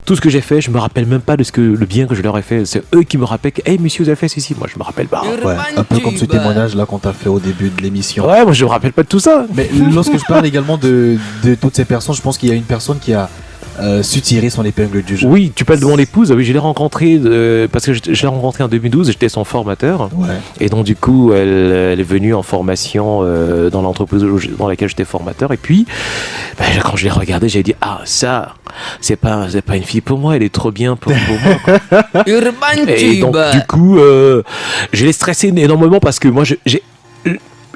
tout ce que j'ai fait, je me rappelle même pas de le bien que je leur ai fait. C'est eux qui me rappellent que, hey, monsieur, vous avez fait ceci. Moi, je me rappelle pas. Ouais, un peu comme ce témoignage là qu'on t'a fait au début de l'émission. Ouais, moi, je me rappelle pas de tout ça. Mais lorsque je parle également de toutes ces personnes, je pense qu'il y a une personne qui a su tirer son épingle du jeu. Oui, tu parles de mon épouse. Oui, je l'ai rencontrée parce que je l'ai rencontrée en 2012. J'étais son formateur. Ouais. Et donc, du coup, elle est venue en formation dans l'entreprise dans laquelle j'étais formateur. Et puis, quand je l'ai regardée, j'ai dit, ah, ça, c'est pas une fille pour moi. Elle est trop bien pour moi. Quoi. Et donc, du coup, je l'ai stressé énormément parce que moi,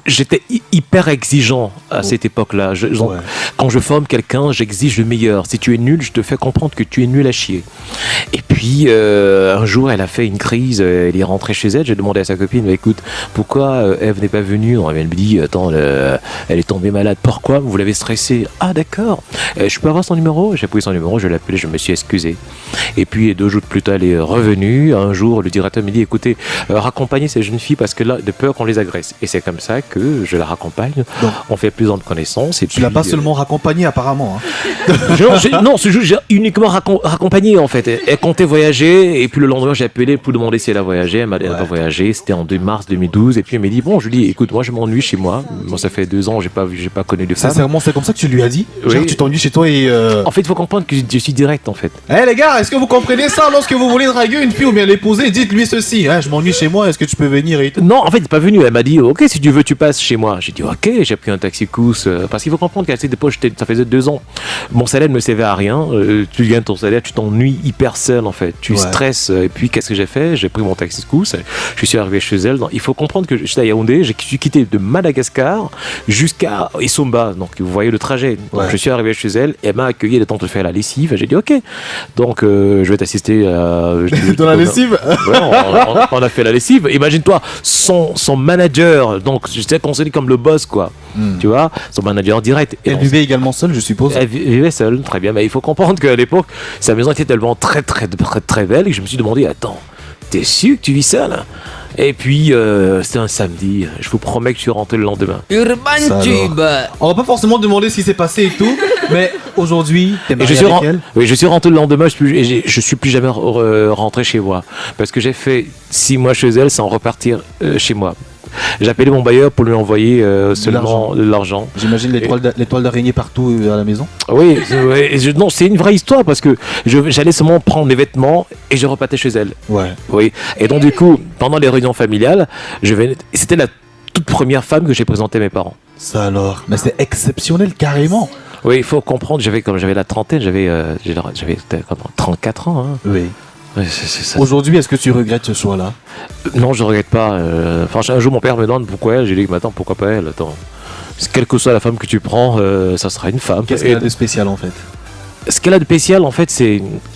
j'étais hyper exigeant à cette époque-là. Quand je forme quelqu'un, j'exige le meilleur. Si tu es nul, je te fais comprendre que tu es nul à chier. Et puis, un jour, elle a fait une crise. Elle est rentrée chez elle. J'ai demandé à sa copine, mais écoute, pourquoi Eve n'est pas venue? Elle me dit, attends, elle est tombée malade. Pourquoi? Vous l'avez stressée. Ah, d'accord. Je peux avoir son numéro? J'ai pris son numéro, je l'ai appelé, je me suis excusé. Et puis, 2 jours plus tard, elle est revenue. Un jour, le directeur me dit, écoutez, raccompagnez ces jeunes filles parce que là, de peur qu'on les agresse. Et c'est comme ça que je la raccompagne. Donc, on fait plus de connaissances. Et tu l'as pas seulement raccompagnée apparemment. Hein. Non, j'ai uniquement raccompagné en fait. Elle comptait voyager et puis le lendemain j'ai appelé pour demander si elle a voyagé. Elle m'a dit elle va voyager. C'était en mars 2012 et puis elle m'a dit bon, je lui dis écoute, moi je m'ennuie chez moi. Moi ça fait 2 ans j'ai pas connu de femme. Sincèrement, c'est comme ça que tu lui as dit. Oui. Genre, tu t'ennuies chez toi et. En fait, il faut comprendre que je suis direct en fait. Les gars, est-ce que vous comprenez ça? Lorsque vous voulez draguer une fille ou bien l'épouser, dites-lui ceci. Je m'ennuie chez moi. Est-ce que tu peux venir et tout? Non, en fait, elle n'est pas venue. Elle m'a dit ok, si tu veux, tu passes chez moi. J'ai dit ok, j'ai pris un taxi Cous parce qu'il faut comprendre qu'à cette époque, ça faisait 2 ans. Mon salaire ne me servait à rien. Tu gagnes ton salaire, tu t'ennuies hyper seul en fait. Tu stresses. Et puis qu'est-ce que j'ai fait? J'ai pris mon taxi Cous. Je suis arrivé chez elle. Il faut comprendre que j'étais à Yaoundé. J'ai quitté de Madagascar jusqu'à Isomba. Donc vous voyez le trajet. Donc, je suis arrivé chez elle. Elle m'a accueilli. Elle est en train de faire la lessive. J'ai dit ok. Donc je vais t'assister. Dans la lessive. Ouais, on a fait la lessive. Imagine-toi son manager. Donc j'étais considéré comme le boss quoi. Tu vois, son manager direct. Elle vivait également seule, je suppose. Elle vivait seule, très bien. Mais il faut comprendre qu'à l'époque, sa maison était tellement très belle que je me suis demandé, attends, t'es sûr que tu vis seule? Et puis, c'était un samedi. Je vous promets que je suis rentré le lendemain. On va pas forcément demander ce qui s'est passé et tout, mais aujourd'hui, t'es marié avec elle? Oui, je suis rentré le lendemain. Je suis plus jamais rentré chez moi parce que j'ai fait 6 mois chez elle sans repartir chez moi. J'ai appelé mon bailleur pour lui envoyer seulement de l'argent. J'imagine l'étoile d'araignée partout à la maison. Oui, non, c'est une vraie histoire parce que j'allais seulement prendre mes vêtements et je repartais chez elle. Ouais. Oui. Et donc du coup, pendant les réunions familiales, c'était la toute première femme que j'ai présentée à mes parents. Ça alors. Mais c'est exceptionnel carrément. Oui, il faut comprendre. J'avais la trentaine, j'avais 34 ans. Hein. Oui. Ouais, c'est ça. Aujourd'hui, est-ce que tu regrettes ce choix-là? Non, je regrette pas. Un jour, mon père me demande pourquoi elle. J'ai dit, mais attends, pourquoi pas elle? Attends. Quelle que soit la femme que tu prends, ça sera une femme. Qu'est-ce qu'elle a de spécial en fait? Ce qu'elle a de spécial, en fait,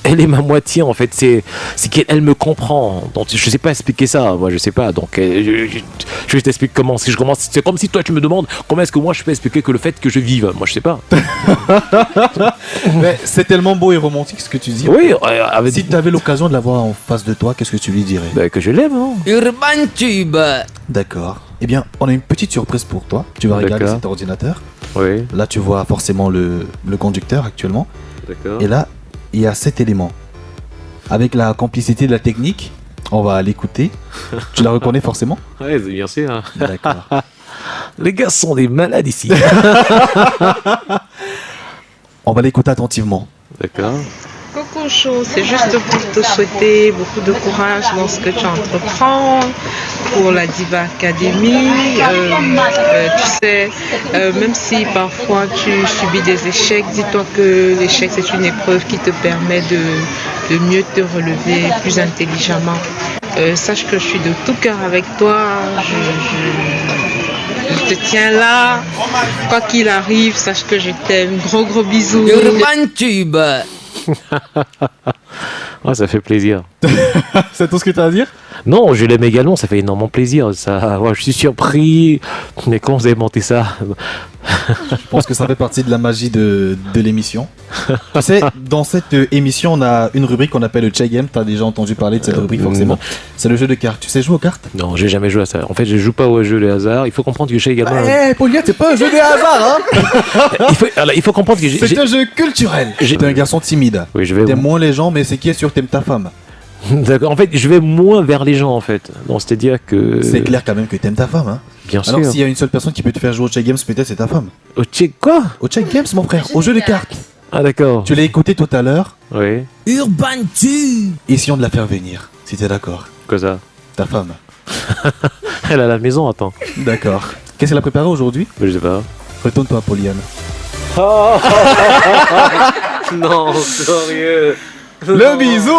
elle est ma moitié, en fait. C'est qu'elle me comprend. Donc, je sais pas expliquer ça. Moi, je sais pas. Donc, je t'explique comment. Si je commence, c'est comme si toi, tu me demandes comment est-ce que moi, je peux expliquer que le fait que je vive. Moi, je sais pas. Mais c'est tellement beau et romantique ce que tu dis. Oui. Si tu avais l'occasion de la voir en face de toi, qu'est-ce que tu lui dirais? Que je l'aime. Hein. Urban Tube. D'accord. Eh bien, on a une petite surprise pour toi. Tu vas regarder cet ordinateur. Oui. Là, tu vois forcément le conducteur actuellement. D'accord. Et là, il y a 7 éléments. Avec la complicité de la technique, on va l'écouter. Tu la reconnais forcément? Oui, bien sûr. Hein. D'accord. Les gars sont des malades ici. On va l'écouter attentivement. D'accord. Coco Show, c'est juste pour te souhaiter beaucoup de courage dans ce que tu entreprends pour la Diva Academy. Tu sais, même si parfois tu subis des échecs, dis-toi que l'échec c'est une épreuve qui te permet de mieux te relever plus intelligemment. Sache que je suis de tout cœur avec toi. Je te tiens là. Quoi qu'il arrive, sache que je t'aime. Gros bisous. Urban Tube. Oh, ça fait plaisir. C'est tout ce que tu as à dire? Non, je l'aime également, ça fait énormément plaisir. Ça, ouais, je suis surpris. Mais comment vous avez monté ça? Je pense que ça fait partie de la magie de l'émission. Tu sais, dans cette émission, on a une rubrique qu'on appelle le Check Game. Tu as déjà entendu parler de cette rubrique, forcément. C'est le jeu de cartes. Tu sais jouer aux cartes? Non, j'ai jamais joué à ça. En fait, je joue pas au jeu de hasard. Il faut comprendre que j'ai également. Eh, Pauliette, c'est pas un jeu de hasard, hein? il faut comprendre que C'est un jeu culturel. T'es un garçon timide. Oui, je vais. T'aimes moins les gens, mais c'est qui est sûr t'aimes ta femme. D'accord. En fait, je vais moins vers les gens, en fait. Donc, c'est-à-dire que. C'est clair quand même que t'aimes ta femme, hein. Bien sûr. Alors s'il y a une seule personne qui peut te faire jouer au Check Games, peut-être c'est ta femme. Au check quoi? Au Check Games, mon frère, au jeu de cartes. Ah, d'accord. Tu l'as écouté tout à l'heure. Oui. Urban Tube. Essayons de la faire venir, si t'es d'accord. Quoi ça? Ta femme. Elle est à la maison, attends. D'accord. Qu'est-ce qu'elle a préparé aujourd'hui? Je sais pas. Retourne-toi, Pauliane. Non, sérieux. Le bisou.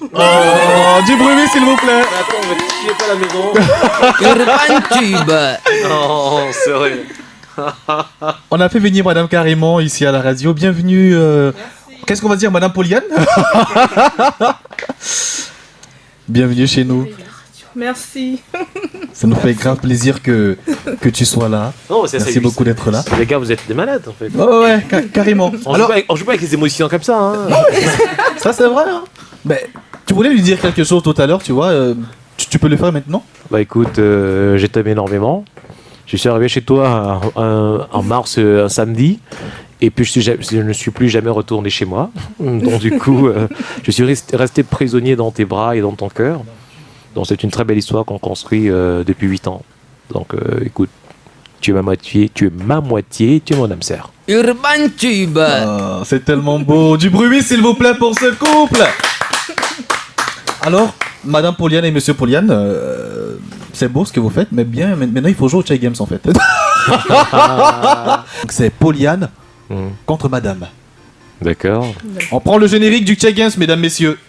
Oh, du bruit, s'il vous plaît. Attends, on va te chier pas la maison. Urban Tube. Non, sérieux. On a fait venir Madame Carrément ici à la radio. Bienvenue. Qu'est-ce qu'on va dire, Madame Pauliane? Bienvenue chez nous. Merci. Ça nous fait grave plaisir que tu sois là. Non, Merci beaucoup d'être là. Les gars, vous êtes des malades en fait. Ouais, carrément. On joue pas avec les émotions comme ça. Hein. Ça c'est vrai. Hein. Mais tu voulais lui dire quelque chose tout à l'heure, tu vois. Tu peux le faire maintenant? Bah écoute, je t'aime énormément. Je suis arrivé chez toi en mars, un samedi. Et puis je ne suis plus jamais retourné chez moi. Donc du coup, je suis resté prisonnier dans tes bras et dans ton cœur. Donc c'est une très belle histoire qu'on construit depuis 8 ans. Donc écoute, tu es ma moitié, tu es mon âme sœur. Urban Tube. Oh, c'est tellement beau. Du bruit s'il vous plaît pour ce couple. Alors, Madame Pauliane et Monsieur Pauliane, c'est beau ce que vous faites, mais bien, maintenant il faut jouer au Check Games en fait. Donc c'est Pauliane contre Madame. D'accord. On prend le générique du Check Games, mesdames, messieurs.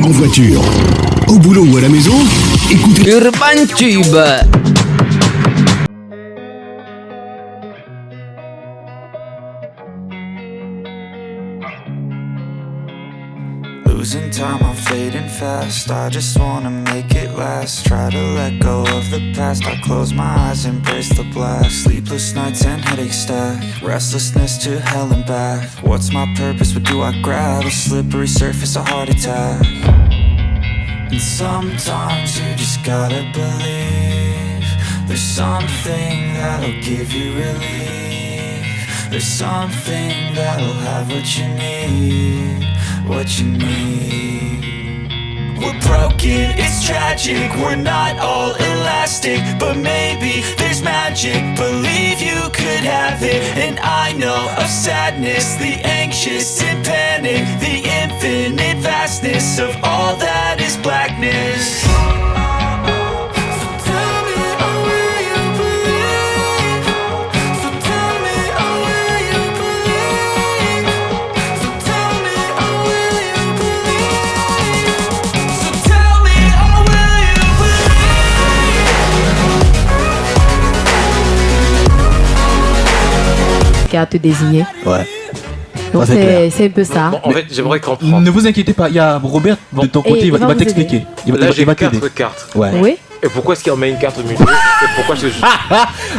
En voiture, au boulot ou à la maison, écoutez Urban Tube. Losing time, I'm fading fast. I just wanna make it last. Try to let go of the past. I close my eyes, embrace the blast. Sleepless nights and headaches stack. Restlessness to hell and back. What's my purpose? What do I grab? A slippery surface, a heart attack. And sometimes you just gotta believe there's something that'll give you relief. There's something that'll have what you need. What you need. We're broken, it's tragic. We're not all elastic, but maybe there's magic. Believe you could have it. And I know of sadness, the anxious and panic, the infinite vastness of all that is blackness. À te désigner. Ouais. Donc Ça, c'est clair. c'est un peu ça. Bon, en fait, j'aimerais comprendre. Ne vous inquiétez pas, il y a Robert de ton côté, Et il va il va vous t'expliquer. aider. Il Là, j'ai va t'aider. 4 cartes. Ouais. Oui. Et pourquoi est-ce qu'il en met une carte au milieu? Et pourquoi je...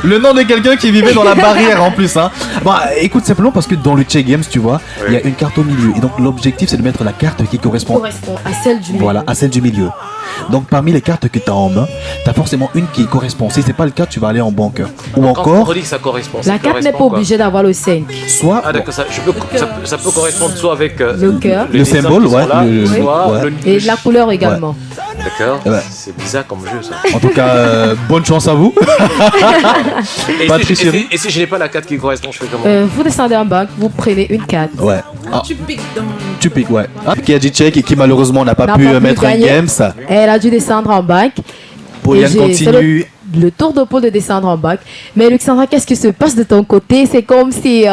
Le nom de quelqu'un qui vivait dans la barrière en plus. Hein. Bon, écoute, simplement parce que dans le Check Games, tu vois, il y a une carte au milieu. Et donc l'objectif, c'est de mettre la carte qui correspond, À celle du milieu. voilà, à celle du milieu. Donc parmi les cartes que tu as en main, tu as forcément une qui correspond. Si c'est pas le cas, tu vas aller en bunker. Ou Quand on encore, dit que ça correspond. La carte n'est pas obligée d'avoir le 5. soit Ah d'accord, ça peut correspondre soit avec Le cœur. Le dessins symbole, qui sont ouais, là, le- soit ouais. le- Et la couleur également. D'accord. Ouais. C'est bizarre comme jeu ça. en tout cas, bonne chance à vous. Et Pas si, tricherie. et si je n'ai pas la carte qui correspond, je fais comment? Vous descendez en banque, vous prenez une carte. Ouais. Ah, Tu piques dans. tu piques, ouais. Ah, qui a dit check et qui malheureusement n'a pas N'a pu pas pu mettre un gagner. games. Elle a dû descendre en banque. Pauliane Et c'est continue. le tour de Paul de descendre en bac. Mais Alexandra, qu'est-ce qui se passe de ton côté? C'est comme si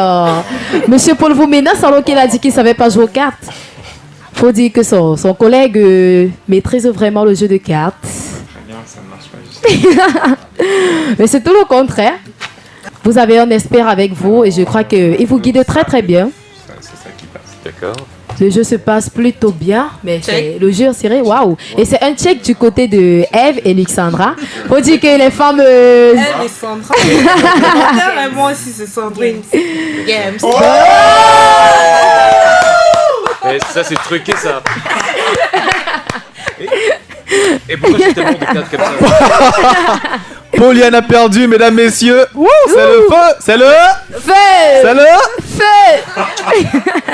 Monsieur Paul vous menace alors qu'il a dit qu'il ne savait pas jouer aux cartes. Faut dire que son collègue maîtrise vraiment le jeu de cartes. Mais c'est tout le contraire. Vous avez un expert avec vous et je crois qu'il vous guide très très bien. D'accord. Le jeu se passe plutôt bien, mais le jeu est serré, waouh. Et c'est un check du côté de Eve et Alexandra. Faut dire que les femmes... Eve et Sandra. Et moi aussi, c'est Sandrine. Games. Et ça, c'est truqué, ça. Et pourquoi j'ai tellement de cartes comme ça? Pauliane a perdu, mesdames, messieurs. C'est le feu. C'est le... Fait. C'est le... Fait.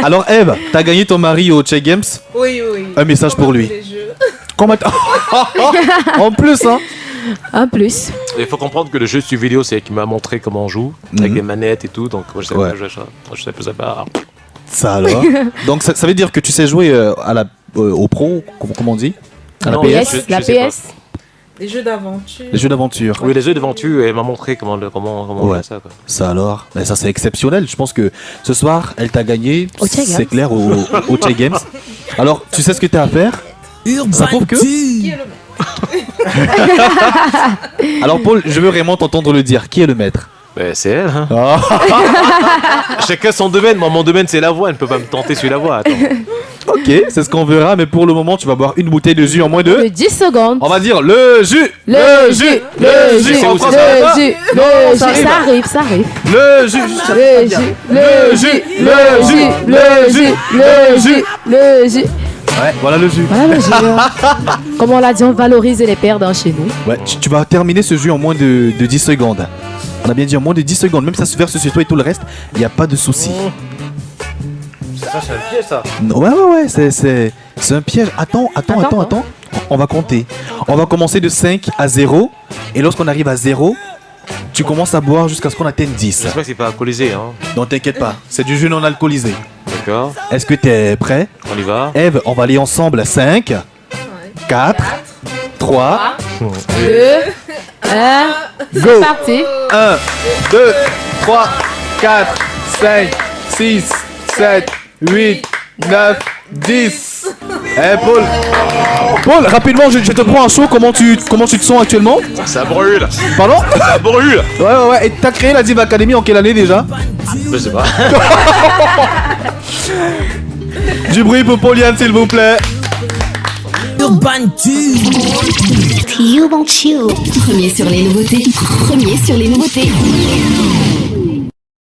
Alors, Eve, t'as gagné ton mari au Check Games. Oui. Un message pour lui. Comment en plus, hein. En plus. Il faut comprendre que le jeu sur vidéo, c'est qui m'a montré comment on joue, avec les manettes et tout, donc moi je sais pas jouer ça. Je sais pas. Ça alors. Donc ça veut dire que tu sais jouer au pro, comment on dit? À la Non, PS. La PS. Les jeux d'aventure. Les jeux d'aventure. Oui, les jeux d'aventure, elle m'a montré comment on fait ça. Quoi. Ça alors. Mais ça c'est exceptionnel. Je pense que ce soir, elle t'a gagné. Au Check C'est Games. clair au Check Games. Alors, tu sais ce que t'as à faire? Ça prouve que... Alors Paul, je veux vraiment t'entendre le dire. Qui est le maître? C'est elle. Hein. Ah. Chacun son domaine. Moi, mon domaine, c'est la voix. Elle ne peut pas me tenter sur la voix. Attends. Ok, c'est ce qu'on verra. Mais pour le moment, tu vas boire une bouteille de jus en moins de... 10 secondes. On va dire le jus. Le jus. Le jus. C'est où ça? Le jus. Le ça jus. arrive. Ça arrive. Le jus. Le jus. Le jus. Le jus. Le jus. Le jus. Le jus. Ouais, voilà le jus. Voilà le jus. Comme on l'a dit, on valorise les perdants chez nous. Ouais, tu vas terminer ce jus en moins de 10 secondes. On a bien dit en moins de 10 secondes. Même si ça se verse sur toi et tout le reste, il n'y a pas de souci. Ça, c'est un piège, ça. Ouais, c'est un piège. Attends. On va compter. On va commencer de 5 à 0. Et lorsqu'on arrive à 0, tu commences à boire jusqu'à ce qu'on atteigne 10. J'espère que c'est pas alcoolisé. Hein. Non, t'inquiète pas. C'est du jus non alcoolisé. D'accord. Est-ce que t'es prêt? On y va. Eve, on va aller ensemble. 5, 4, 3, 2, 1. Go. C'est parti. 1, 2, 3, 4, 5, 6, 7, 8, 9, 10. Paul, rapidement, je te prends un chaud. Comment tu te sens actuellement? Ça brûle. Pardon? Ça brûle. Ouais. Et t'as créé la Diva Academy en quelle année déjà? Je sais pas. Du bruit pour Pauliane, s'il vous plaît. Urban Tube. Premier sur les nouveautés.